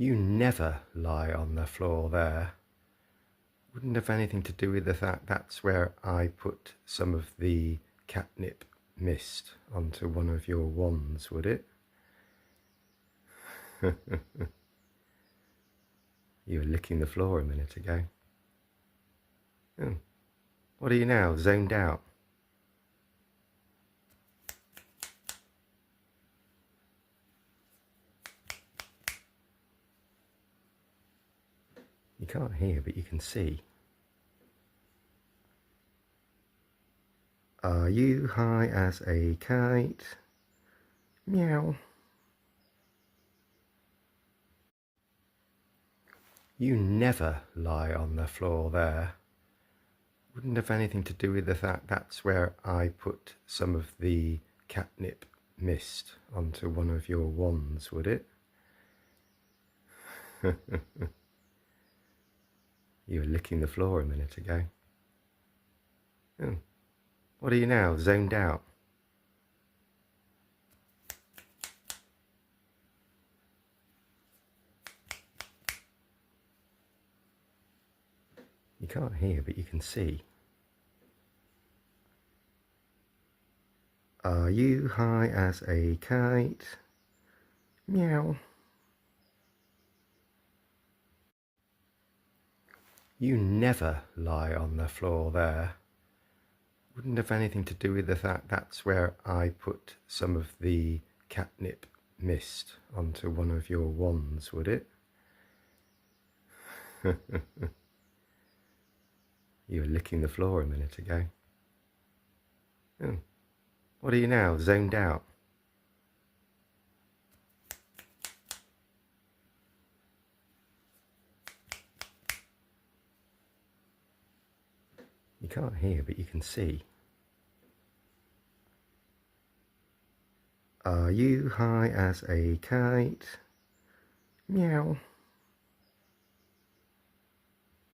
You never lie on the floor there. Wouldn't have anything to do with the fact that's where I put some of the catnip mist onto one of your wands, would it? You were licking the floor a minute ago. Oh. What are you now, zoned out? You can't hear, but you can see. Are you high as a kite? Meow. You never lie on the floor there. Wouldn't have anything to do with the fact that's where I put some of the catnip mist onto one of your wands, would it? You were licking the floor a minute ago. Oh. What are you now, zoned out? You can't hear, but you can see. Are you high as a kite? Meow. You never lie on the floor there. Wouldn't have anything to do with the fact that's where I put some of the catnip mist onto one of your wands, would it? You were licking the floor a minute ago. Oh. What are you now, zoned out? You can't hear, but you can see. Are you high as a kite? Meow.